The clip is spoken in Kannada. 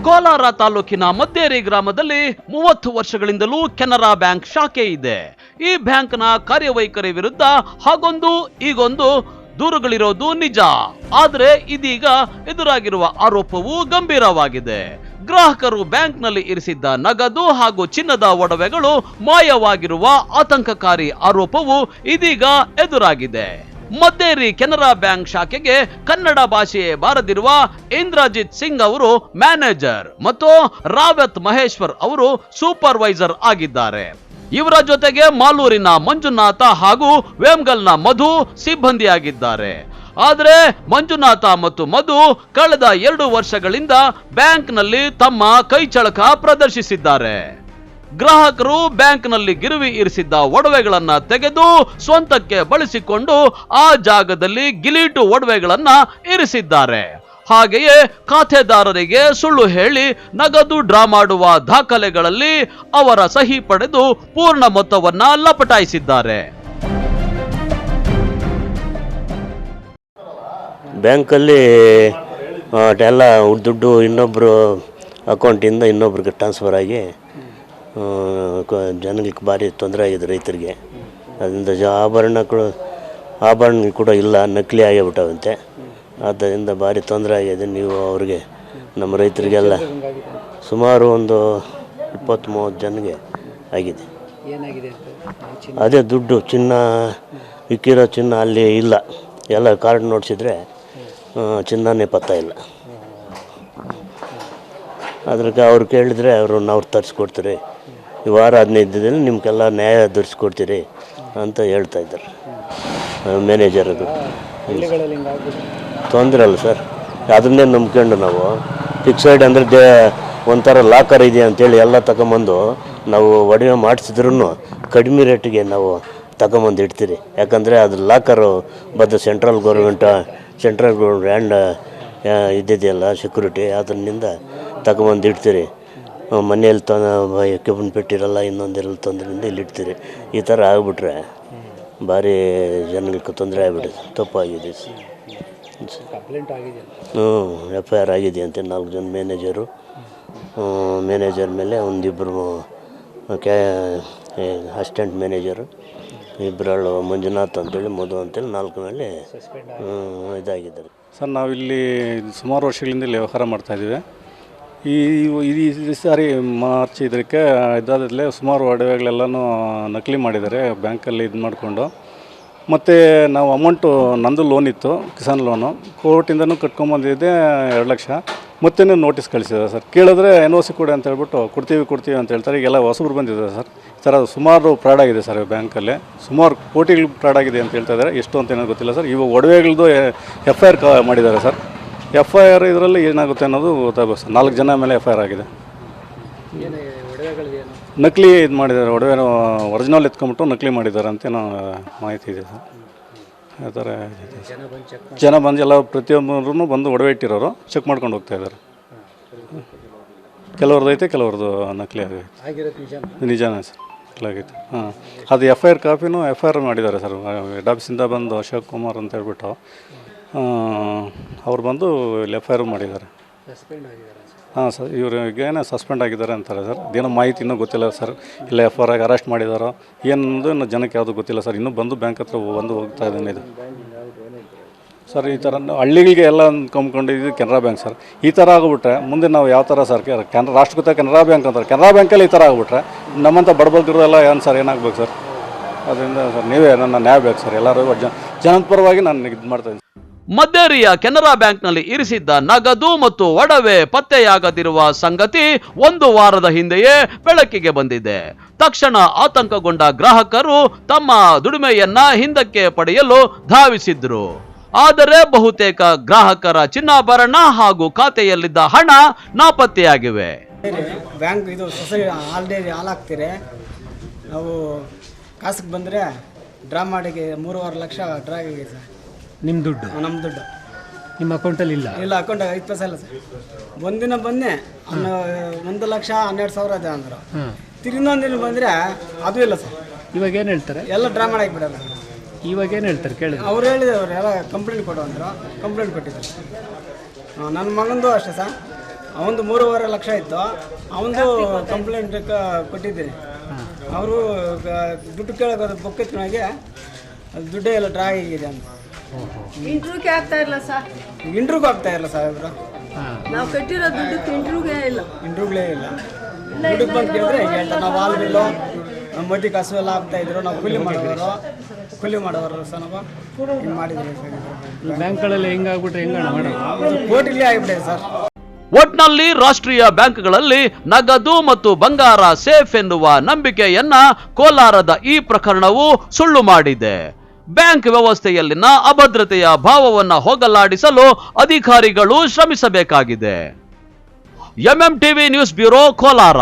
ಕೋಲಾರ ತಾಲೂಕಿನ ಮದ್ದೇರಿ ಗ್ರಾಮದಲ್ಲಿ 30 ವರ್ಷಗಳಿಂದಲೂ ಕೆನರಾ ಬ್ಯಾಂಕ್ ಶಾಖೆ ಇದೆ. ಈ ಬ್ಯಾಂಕ್ನ ಕಾರ್ಯವೈಖರಿ ವಿರುದ್ಧ ಹಾಗೊಂದು ಈಗೊಂದು ದೂರುಗಳಿರೋದು ನಿಜ. ಆದರೆ ಇದೀಗ ಎದುರಾಗಿರುವ ಆರೋಪವು ಗಂಭೀರವಾಗಿದೆ. ಗ್ರಾಹಕರು ಬ್ಯಾಂಕ್ನಲ್ಲಿ ಇರಿಸಿದ್ದ ನಗದು ಹಾಗೂ ಚಿನ್ನದ ಒಡವೆಗಳು ಮಾಯವಾಗಿರುವ ಆತಂಕಕಾರಿ ಆರೋಪವು ಇದೀಗ ಎದುರಾಗಿದೆ. ಮದ್ದೇರಿ ಕೆನರಾ ಬ್ಯಾಂಕ್ ಶಾಖೆಗೆ ಕನ್ನಡ ಭಾಷೆಯೇ ಬಾರದಿರುವ ಇಂದ್ರಜಿತ್ ಸಿಂಗ್ ಅವರು ಮ್ಯಾನೇಜರ್ ಮತ್ತು ರಾವತ್ ಮಹೇಶ್ವರ್ ಅವರು ಸೂಪರ್ವೈಸರ್ ಆಗಿದ್ದಾರೆ. ಇವರ ಜೊತೆಗೆ ಮಾಲೂರಿನ ಮಂಜುನಾಥ ಹಾಗೂ ವೇಮ್ಗಲ್ನ ಮಧು ಸಿಬ್ಬಂದಿಯಾಗಿದ್ದಾರೆ. ಆದರೆ ಮಂಜುನಾಥ ಮತ್ತು ಮಧು ಕಳೆದ 2 ವರ್ಷಗಳಿಂದ ಬ್ಯಾಂಕ್ನಲ್ಲಿ ತಮ್ಮ ಕೈಚಳಕ ಪ್ರದರ್ಶಿಸಿದ್ದಾರೆ. ಗ್ರಾಹಕರು ಬ್ಯಾಂಕ್ನಲ್ಲಿ ಗಿರವಿ ಇರಿಸಿದ್ದ ಒಡವೆಗಳನ್ನ ತೆಗೆದು ಸ್ವಂತಕ್ಕೆ ಬಳಸಿಕೊಂಡು ಆ ಜಾಗದಲ್ಲಿ ಗಿಲೀಟು ಒಡವೆಗಳನ್ನ ಇರಿಸಿದ್ದಾರೆ. ಹಾಗೆಯೇ ಖಾತೆದಾರರಿಗೆ ಸುಳ್ಳು ಹೇಳಿ ನಗದು ಡ್ರಾ ಮಾಡುವ ದಾಖಲೆಗಳಲ್ಲಿ ಅವರ ಸಹಿ ಪಡೆದು ಪೂರ್ಣ ಮೊತ್ತವನ್ನ ಲಪಟಾಯಿಸಿದ್ದಾರೆ. ಬ್ಯಾಂಕಲ್ಲಿ ಎಲ್ಲ ದುಡ್ಡು ಇನ್ನೊಬ್ಬರು ಅಕೌಂಟಿಂದ ಇನ್ನೊಬ್ರಿಗೆ ಟ್ರಾನ್ಸ್ಫರ್ ಆಗಿ ಜನಗಳಿಗೆ ಭಾರಿ ತೊಂದರೆ ಆಗಿದೆ ರೈತರಿಗೆ. ಅದರಿಂದ ಆಭರಣ ಕೂಡ ಇಲ್ಲ, ನಕಲಿ ಆಗಿಬಿಟ್ಟವಂತೆ. ಆದ್ದರಿಂದ ಭಾರಿ ತೊಂದರೆ ಆಗಿದೆ. ನೀವು ಅವ್ರಿಗೆ ನಮ್ಮ ರೈತರಿಗೆಲ್ಲ ಸುಮಾರು ಒಂದು 20-30 ಜನಗೆ ಆಗಿದೆ. ಅದೇ ದುಡ್ಡು ಚಿನ್ನ ಇಕ್ಕಿರೋ ಚಿನ್ನ ಅಲ್ಲಿ ಇಲ್ಲ, ಎಲ್ಲ ಕಾರ್ಡ್ ನೋಡಿಸಿದ್ರೆ ಚಿನ್ನನೇ ಪತ್ತ ಇಲ್ಲ. ಅದ್ರಿಗೆ ಅವ್ರು ಕೇಳಿದರೆ ಅವ್ರು ತರಿಸ್ಕೊಡ್ತೀರಿ, ಈ ವಾರ 15 ದಿನದಲ್ಲಿ ನಿಮಗೆಲ್ಲ ನ್ಯಾಯ ದೊರಕಿಸ್ಕೊಡ್ತೀರಿ ಅಂತ ಹೇಳ್ತಾ ಇದ್ದಾರೆ ಮ್ಯಾನೇಜರ್ದು. ತೊಂದರೆ ಅಲ್ಲ ಸರ್, ಅದನ್ನೇ ನಂಬ್ಕೊಂಡು ನಾವು ಫಿಕ್ಸೈಡ್ ಅಂದರೆ ಒಂಥರ ಲಾಕರ್ ಇದೆ ಅಂತೇಳಿ ಎಲ್ಲ ತಗೊಂಬಂದು ನಾವು ಒಡವೆ ಮಾಡಿಸಿದ್ರೂ ಕಡಿಮೆ ರೇಟಿಗೆ ನಾವು ತಗೊಂಬಂದು ಇಡ್ತೀರಿ. ಯಾಕಂದರೆ ಅದು ಲಾಕರು ಸೆಂಟ್ರಲ್ ಗೌರ್ಮೆಂಟ್ ಲ್ಯಾಂಡ್ ಇದ್ದಿದೆಯಲ್ಲ ಸೆಕ್ಯೂರಿಟಿ, ಅದರಿಂದ ತಗೊಂಬಂದು ಇಡ್ತೀರಿ. ಮನೆಯಲ್ಲಿ ಕೆಬ್ಬನ್ ಪೆಟ್ಟಿರಲ್ಲ, ಇನ್ನೊಂದಿರಲ್ಲ, ತೊಂದರೆಯಿಂದ ಇಲ್ಲಿ ಇಡ್ತೀರಿ. ಈ ಥರ ಆಗಿಬಿಟ್ರೆ ಭಾರಿ ಜನಗಳಿಗೆ ತೊಂದರೆ ಆಗಿಬಿಟ್ಟಿದೆ, ತಪ್ಪಾಗಿದೆ. FIR ಆಗಿದೆ ಅಂತೆ 4 ಜನ ಮ್ಯಾನೇಜರ್ ಮೇಲೆ ಒಂದಿಬ್ಬರು ಅಸಿಸ್ಟೆಂಟ್ ಮ್ಯಾನೇಜರು, ಇಬ್ಬರು ಮಂಜುನಾಥ್ ಅಂತೇಳಿ ಮಧು ಅಂತೇಳಿ 4 ಮೇಲೆ ಇದಾಗಿದ್ದಾರೆ. ಸರ್, ನಾವಿಲ್ಲಿ ಸುಮಾರು ವರ್ಷಗಳಿಂದ ಇಲ್ಲಿ ವ್ಯವಹಾರ ಮಾಡ್ತಾಯಿದ್ದೀವಿ. ಈ ಸಾರಿ ಮಾರ್ಚ್ ಇದಕ್ಕೆ ಇದಾದಲ್ಲೇ ಸುಮಾರು ಒಡವೆಗಳೆಲ್ಲನೂ ನಕಲಿ ಮಾಡಿದ್ದಾರೆ ಬ್ಯಾಂಕಲ್ಲಿ ಇದು ಮಾಡಿಕೊಂಡು. ಮತ್ತು ನಾವು ಅಮೌಂಟು ನಂದು ಲೋನ್ ಇತ್ತು, ಕಿಸಾನ್ ಲೋನು, ಕೋರ್ಟಿಂದನೂ ಕಟ್ಕೊಂಬಂದಿದ್ದೆ 2 ಲಕ್ಷ. ಮತ್ತೆ ನೋಟಿಸ್ ಕಳಿಸಿದ್ದಾರೆ ಸರ್. ಕೇಳಿದ್ರೆ NOC ಕೊಡಿ ಅಂತ ಹೇಳ್ಬಿಟ್ಟು ಕೊಡ್ತೀವಿ ಅಂತ ಹೇಳ್ತಾರೆ. ಈಗೆಲ್ಲ ಹೊಸಬ್ರು ಬಂದಿದ್ದಾರೆ ಸರ್. ಈ ಥರ ಸುಮಾರು ಫ್ರಾಡ್ ಆಗಿದೆ ಸರ್ ಬ್ಯಾಂಕಲ್ಲಿ, ಸುಮಾರು ಕೋಟಿಗಳು ಫ್ರಾಡ್ ಆಗಿದೆ ಅಂತ ಹೇಳ್ತಾ ಇದ್ದಾರೆ. ಎಷ್ಟು ಅಂತ ಏನೋ ಗೊತ್ತಿಲ್ಲ ಸರ್. ಇವಾಗ ಒಡವೆಗಳದ್ದು FIR ಮಾಡಿದ್ದಾರೆ ಸರ್. FIR ಇದರಲ್ಲಿ ಏನಾಗುತ್ತೆ ಅನ್ನೋದು ಗೊತ್ತಾಗಬೇಕು ಸರ್. 4 ಜನ ಮೇಲೆ FIR ಆಗಿದೆ. ನಕಲಿ ಇದು ಮಾಡಿದ್ದಾರೆ, ಒಡವೆನೋ ಒರಿಜಿನಲ್ ಎತ್ಕೊಂಬಿಟ್ಟು ನಕಲಿ ಮಾಡಿದ್ದಾರೆ ಅಂತೇನೋ ಮಾಹಿತಿ ಇದೆ ಸರ್. ಆ ಥರ ಜನ ಬಂದು ಎಲ್ಲ ಪ್ರತಿಯೊಬ್ಬರೂ ಬಂದು ಒಡವೆ ಇಟ್ಟಿರೋರು ಚೆಕ್ ಮಾಡ್ಕೊಂಡು ಹೋಗ್ತಾ ಇದ್ದಾರೆ. ಕೆಲವ್ರದ್ದು ಐತೆ, ಕೆಲವ್ರದ್ದು ನಕಲಿ ಆಗೈತೆ. ನಿಜಾನೇ ಸರ್, ನಕಲಾಗೈತೆ. ಹಾಂ, ಅದು FIR ಕಾಪಿನೂ FIR ಮಾಡಿದ್ದಾರೆ ಸರ್. ಹೆಡ್ ಆಫೀಸಿಂದ ಬಂದು ಅಶೋಕ್ ಕುಮಾರ್ ಅಂತ ಹೇಳ್ಬಿಟ್ಟು ಅವ್ರು ಬಂದು ಇಲ್ಲಿ FIR ಮಾಡಿದ್ದಾರೆ. ಹಾಂ ಸರ್, ಇವ್ರಿಗೇನೋ ಸಸ್ಪೆಂಡ್ ಆಗಿದ್ದಾರೆ ಅಂತಾರೆ ಸರ್. ಅದೇನೋ ಮಾಹಿತಿ ಇನ್ನೂ ಗೊತ್ತಿಲ್ಲ ಸರ್. ಇಲ್ಲ FIR ಆಗಿ ಅರೆಸ್ಟ್ ಮಾಡಿದಾರೋ ಏನಂದು ಇನ್ನೂ ಜನಕ್ಕೆ ಯಾವುದು ಗೊತ್ತಿಲ್ಲ ಸರ್. ಇನ್ನೂ ಬಂದು ಬ್ಯಾಂಕ್ ಹತ್ರ ಹೋಗ್ತಾ ಇದ್ದಾನೆ ಇದು ಸರ್. ಈ ಥರ ಹಳ್ಳಿಗಳಿಗೆ ಎಲ್ಲ ಕಂಬ್ಕೊಂಡಿದ್ದು ಕೆನರಾ ಬ್ಯಾಂಕ್ ಸರ್. ಈ ಥರ ಆಗಿಬಿಟ್ರೆ ಮುಂದೆ ನಾವು ಯಾವ ಥರ ಸರ್? ರಾಷ್ಟ್ರೀಕೃತ ಕೆನರಾ ಬ್ಯಾಂಕ್ ಅಂತಾರೆ. ಕೆನರಾ ಬ್ಯಾಂಕಲ್ಲಿ ಈ ಥರ ಆಗಿಬಿಟ್ರೆ ನಮ್ಮಂಥ ಬಡಬಗ್ಗರೆಲ್ಲ ಏನು ಸರ್, ಏನಾಗಬೇಕು ಸರ್? ಅದರಿಂದ ಸರ್ ನೀವೇ ನನ್ನ ನ್ಯಾಯ ಬೇಕು ಸರ್. ಎಲ್ಲರೂ ಜನದ ಪರವಾಗಿ ನಾನು ಇದು ಮಾಡ್ತಾಯಿದ್ದೀನಿ. ಮದ್ದೇರಿಯ ಕೆನರಾ ಬ್ಯಾಂಕ್ನಲ್ಲಿ ಇರಿಸಿದ್ದ ನಗದು ಮತ್ತು ಒಡವೆ ಪತ್ತೆಯಾಗದಿರುವ ಸಂಗತಿ 1 ವಾರದ ಹಿಂದೆಯೇ ಬೆಳಕಿಗೆ ಬಂದಿದೆ. ತಕ್ಷಣ ಆತಂಕಗೊಂಡ ಗ್ರಾಹಕರು ತಮ್ಮ ದುಡಿಮೆಯನ್ನ ಹಿಂದಕ್ಕೆ ಪಡೆಯಲು ಧಾವಿಸಿದ್ರು. ಆದರೆ ಬಹುತೇಕ ಗ್ರಾಹಕರ ಚಿನ್ನಾಭರಣ ಹಾಗೂ ಖಾತೆಯಲ್ಲಿದ್ದ ಹಣ ನಾಪತ್ತೆಯಾಗಿವೆ. ಬ್ಯಾಂಕ್ ಇದು ಸೊಸೈಟಿ ಆಲ್ರೆಡಿ ಹಾಲಾಗ್ತೀರಿ, ನಾವು ಕಾಸಿಗೆ ಬಂದರೆ ಡ್ರಾ ಮಾಡಿಗೆ 3.5 ಲಕ್ಷ ಡ್ರಾ ಆಗಿದೆ ಸರ್. ನಿಮ್ಮ ದುಡ್ಡು? ನಮ್ಮ ದುಡ್ಡು ನಿಮ್ಮ ಅಕೌಂಟಲ್ಲಿ ಇಲ್ಲ? ಇಲ್ಲ, ಅಕೌಂಟಾಗ 5 ಪೈಸೆ ಇಲ್ಲ ಸರ್. ಒಂದಿನ ಬಂದೆ 1,12,000 ಇದೆ ಅಂದರು. ತಿರುಗಿನೊಂದಿನ ಬಂದರೆ ಅದು ಇಲ್ಲ ಸರ್. ಇವಾಗ ಏನು ಹೇಳ್ತಾರೆ? ಎಲ್ಲ ಡ್ರಾ ಮಾಡಾಕಿ ಬಿಡೋಲ್ಲ. ಇವಾಗ ಏನು ಹೇಳ್ತಾರೆ ಕೇಳಿ? ಅವ್ರು ಹೇಳಿದವ್ರು ಎಲ್ಲ ಕಂಪ್ಲೇಂಟ್ ಕೊಡು ಅಂದರು. ಕಂಪ್ಲೇಂಟ್ ಕೊಟ್ಟಿದ್ದಾರೆ. ನನ್ನ ಮಗಂದು ಅಷ್ಟೇ ಸರ್. ಅವನದು 3.5 ಲಕ್ಷ ಇತ್ತು. ಅವನದು ಕಂಪ್ಲೇಂಟ್ ಕೊಟ್ಟಿದ್ದೀನಿ. ಅವರು ದುಡ್ಡು ಕೇಳೋದು ಬೊಕ್ಕೆತ್ನಾಗೆ ದುಡ್ಡೇ ಎಲ್ಲ ಡ್ರಾ ಆಗಿದೆ ಅಂತ. ಇಂಟ್ರ್ಯೂಗೆ ಆಗ್ತಾ ಇಲ್ಲ ಸರ್. ಇಂಟ್ರ್ಯೂಗೂ ಆಗ್ತಾ ಇಲ್ಲ ಸಾಹೇಬ್ರು. ನಾವು ಕಟ್ಟಿರೋ ದುಡ್ಡು ಇಂಟ್ರ್ಯೂಗೆ ಇಲ್ಲ. ಇಂಟ್ರ್ಯೂಗಳೇ ಇಲ್ಲ. ದುಡ್ಡು ಬಂದು ಕೇಳಿದ್ರೆ ಈಗ ಹೇಳ್ತಾರೆ ನಾವು ಹಾಲ್ ಬಿಲ್ಲು ಮದ್ದಿ ಕಾಸು ಎಲ್ಲ ಆಗ್ತಾ ಇದ್ರು. ನಾವು ಕೂಲಿ ಮಾಡೋರು ಸಹ ನಾವು ಹಿಂಗೆ ಮಾಡಿದ್ರಿ ಸರ್. ಬ್ಯಾಂಕ್ಗಳಲ್ಲಿ ಹೆಂಗಾಗ್ಬಿಟ್ರೆ ಹೆಂಗಣ ಮಾಡೋದು? ಕೋಟಿಲಿ ಆಗಿಬಿಟ್ಟಿದೆ ಸರ್. ಒಟ್ನಲ್ಲಿ ರಾಷ್ಟ್ರೀಯ ಬ್ಯಾಂಕ್ಗಳಲ್ಲಿ ನಗದು ಮತ್ತು ಬಂಗಾರ ಸೇಫ್ ಎನ್ನುವ ನಂಬಿಕೆಯನ್ನ ಕೋಲಾರದ ಈ ಪ್ರಕರಣವು ಸುಳ್ಳು ಮಾಡಿದೆ. ಬ್ಯಾಂಕ್ ವ್ಯವಸ್ಥೆಯಲ್ಲಿನ ಅಭದ್ರತೆಯ ಭಾವವನ್ನ ಹೋಗಲಾಡಿಸಲು ಅಧಿಕಾರಿಗಳು ಶ್ರಮಿಸಬೇಕಾಗಿದೆ. MM TV news bureau, Kolar.